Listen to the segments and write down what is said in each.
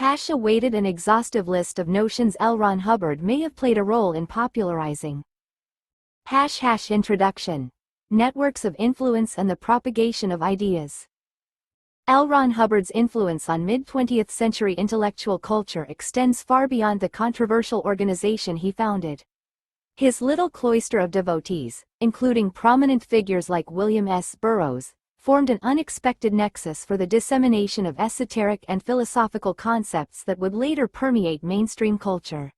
A weighted and exhaustive list of notions. L. Ron Hubbard may have played a role in popularizing. Introduction. Networks of influence and the propagation of ideas. L. Ron Hubbard's influence on mid-20th century intellectual culture extends far beyond the controversial organization he founded. His little cloister of devotees, including prominent figures like William S. Burroughs, formed an unexpected nexus for the dissemination of esoteric and philosophical concepts that would later permeate mainstream culture.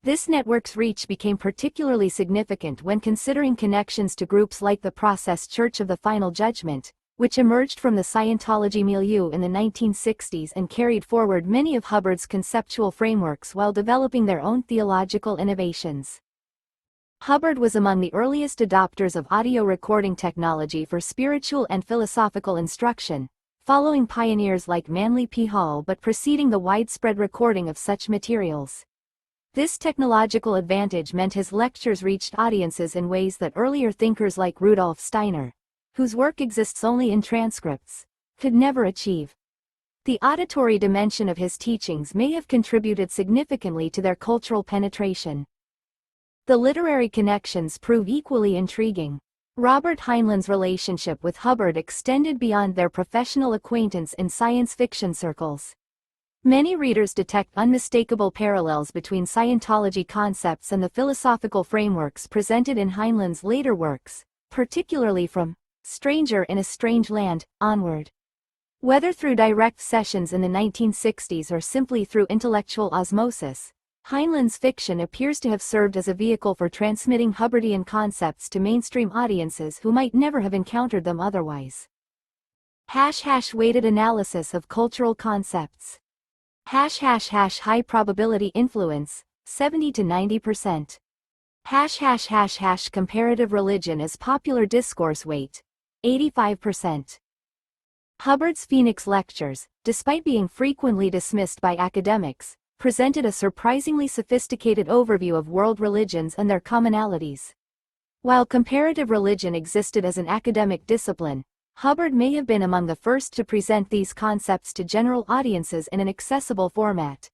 This network's reach became particularly significant when considering connections to groups like the Process Church of the Final Judgment, which emerged from the Scientology milieu in the 1960s and carried forward many of Hubbard's conceptual frameworks while developing their own theological innovations. Hubbard was among the earliest adopters of audio recording technology for spiritual and philosophical instruction, following pioneers like Manly P. Hall but preceding the widespread recording of such materials. This technological advantage meant his lectures reached audiences in ways that earlier thinkers like Rudolf Steiner, whose work exists only in transcripts, could never achieve. The auditory dimension of his teachings may have contributed significantly to their cultural penetration. The literary connections prove equally intriguing. Robert Heinlein's relationship with Hubbard extended beyond their professional acquaintance in science fiction circles. Many readers detect unmistakable parallels between Scientology concepts and the philosophical frameworks presented in Heinlein's later works, particularly from Stranger in a Strange Land onward. Whether through direct sessions in the 1960s or simply through intellectual osmosis, Heinlein's fiction appears to have served as a vehicle for transmitting Hubbardian concepts to mainstream audiences who might never have encountered them otherwise. Weighted analysis of cultural concepts. High probability influence, 70 to 90%. Comparative religion as popular discourse weight, 85%. Hubbard's Phoenix lectures, despite being frequently dismissed by academics, presented a surprisingly sophisticated overview of world religions and their commonalities. While comparative religion existed as an academic discipline, Hubbard may have been among the first to present these concepts to general audiences in an accessible format.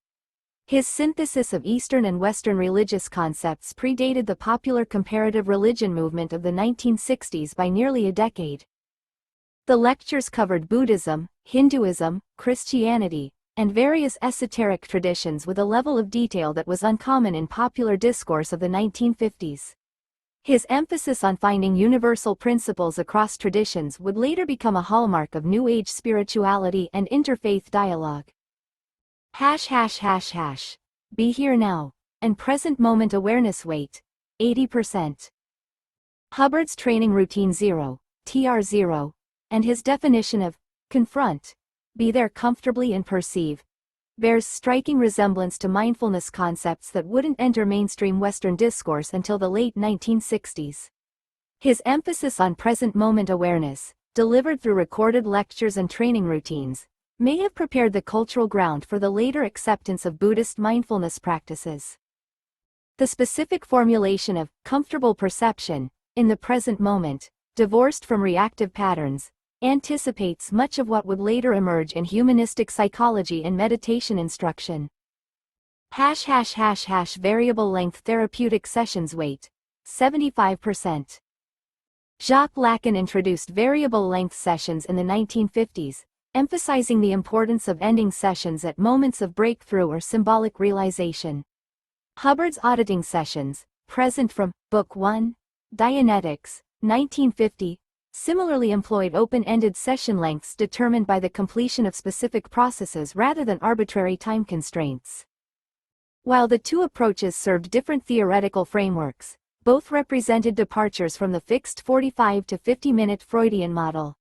His synthesis of Eastern and Western religious concepts predated the popular comparative religion movement of the 1960s by nearly a decade. The lectures covered Buddhism, Hinduism, Christianity, and various esoteric traditions with a level of detail that was uncommon in popular discourse of the 1950s. His emphasis on finding universal principles across traditions would later become a hallmark of New Age spirituality and interfaith dialogue. Be here now, and present moment awareness weight, 80%. Hubbard's training routine 0, TR0, and his definition of confront, be there comfortably and perceive, bears striking resemblance to mindfulness concepts that wouldn't enter mainstream Western discourse until the late 1960s. His emphasis on present moment awareness, delivered through recorded lectures and training routines, may have prepared the cultural ground for the later acceptance of Buddhist mindfulness practices. The specific formulation of comfortable perception, in the present moment, divorced from reactive patterns, anticipates much of what would later emerge in humanistic psychology and meditation instruction. Variable length therapeutic sessions weight, 75%. Jacques Lacan introduced variable length sessions in the 1950s, emphasizing the importance of ending sessions at moments of breakthrough or symbolic realization. Hubbard's auditing sessions, present from Book 1, Dianetics, 1950, similarly employed open-ended session lengths determined by the completion of specific processes rather than arbitrary time constraints. While the two approaches served different theoretical frameworks, both represented departures from the fixed 45 to 50-minute Freudian model.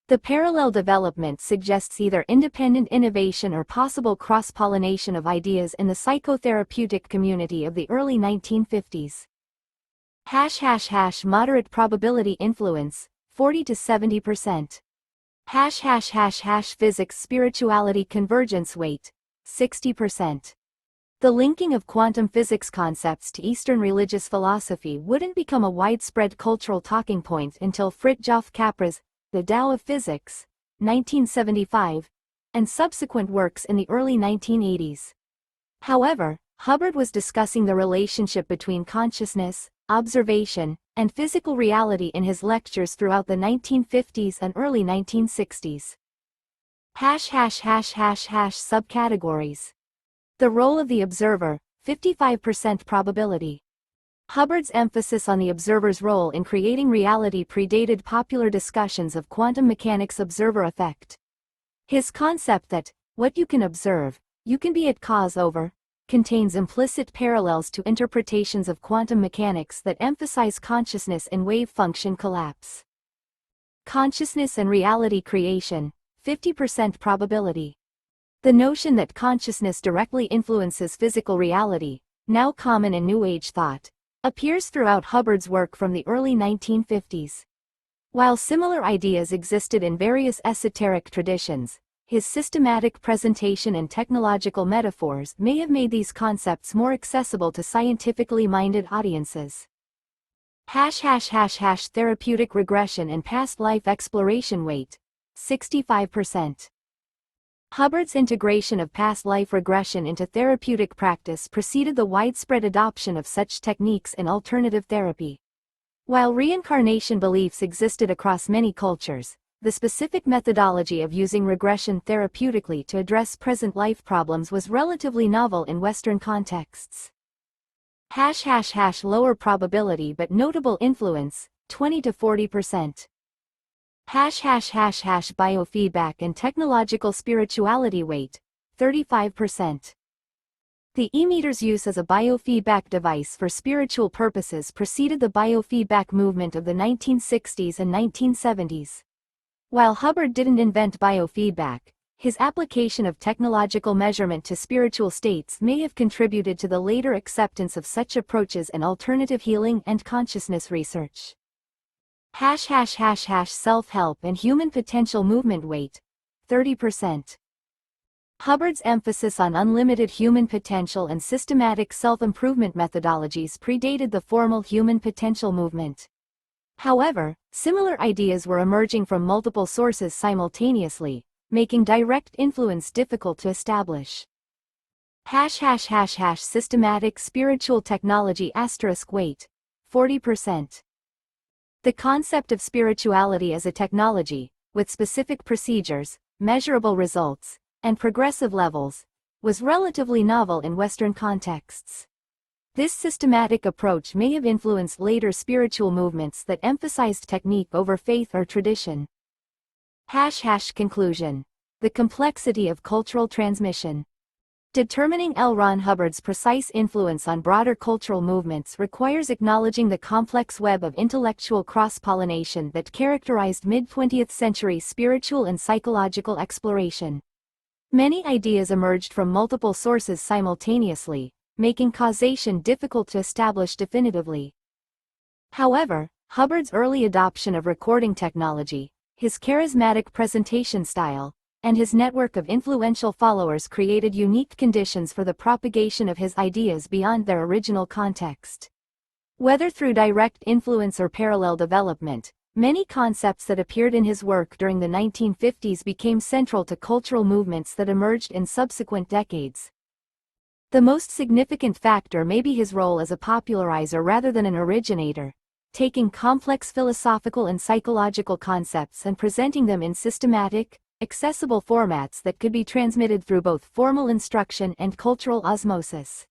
The parallel development suggests either independent innovation or possible cross-pollination of ideas in the psychotherapeutic community of the early 1950s. Moderate probability influence, 40 to 70%. Physics spirituality convergence weight, 60%. The linking of quantum physics concepts to Eastern religious philosophy wouldn't become a widespread cultural talking point until Fritjof Capra's The Tao of Physics, 1975, and subsequent works in the early 1980s. However, Hubbard was discussing the relationship between consciousness, observation, and physical reality in his lectures throughout the 1950s and early 1960s. Subcategories. The role of the observer, 55% probability. Hubbard's emphasis on the observer's role in creating reality predated popular discussions of quantum mechanics' observer effect. His concept that, what you can observe, you can be at cause over, contains implicit parallels to interpretations of quantum mechanics that emphasize consciousness in wave function collapse. Consciousness and reality creation, 50% probability. The notion that consciousness directly influences physical reality, now common in New Age thought, appears throughout Hubbard's work from the early 1950s. While similar ideas existed in various esoteric traditions, his systematic presentation and technological metaphors may have made these concepts more accessible to scientifically minded audiences. Therapeutic regression and past life exploration weight, 65%. Hubbard's integration of past life regression into therapeutic practice preceded the widespread adoption of such techniques in alternative therapy. While reincarnation beliefs existed across many cultures, the specific methodology of using regression therapeutically to address present life problems was relatively novel in Western contexts. Lower probability but notable influence, 20 to 40%. Biofeedback and technological spirituality weight, 35%. The e-meter's use as a biofeedback device for spiritual purposes preceded the biofeedback movement of the 1960s and 1970s. While Hubbard didn't invent biofeedback, his application of technological measurement to spiritual states may have contributed to the later acceptance of such approaches in alternative healing and consciousness research. Self-help and human potential movement weight, 30%. Hubbard's emphasis on unlimited human potential and systematic self-improvement methodologies predated the formal human potential movement. However, similar ideas were emerging from multiple sources simultaneously, making direct influence difficult to establish. Systematic spiritual technology weight, 40%. The concept of spirituality as a technology, with specific procedures, measurable results, and progressive levels, was relatively novel in Western contexts. This systematic approach may have influenced later spiritual movements that emphasized technique over faith or tradition. Conclusion. The complexity of cultural transmission. Determining L. Ron Hubbard's precise influence on broader cultural movements requires acknowledging the complex web of intellectual cross-pollination that characterized mid-20th century spiritual and psychological exploration. Many ideas emerged from multiple sources simultaneously, making causation difficult to establish definitively. However, Hubbard's early adoption of recording technology, his charismatic presentation style, and his network of influential followers created unique conditions for the propagation of his ideas beyond their original context. Whether through direct influence or parallel development, many concepts that appeared in his work during the 1950s became central to cultural movements that emerged in subsequent decades. The most significant factor may be his role as a popularizer rather than an originator, taking complex philosophical and psychological concepts and presenting them in systematic, accessible formats that could be transmitted through both formal instruction and cultural osmosis.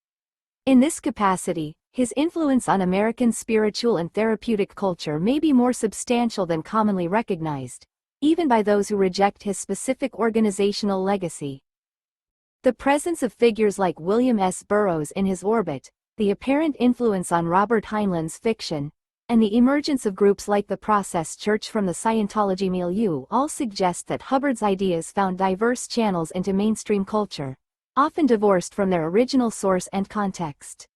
In this capacity, his influence on American spiritual and therapeutic culture may be more substantial than commonly recognized, even by those who reject his specific organizational legacy. The presence of figures like William S. Burroughs in his orbit, the apparent influence on Robert Heinlein's fiction, and the emergence of groups like the Process Church from the Scientology milieu all suggest that Hubbard's ideas found diverse channels into mainstream culture, often divorced from their original source and context.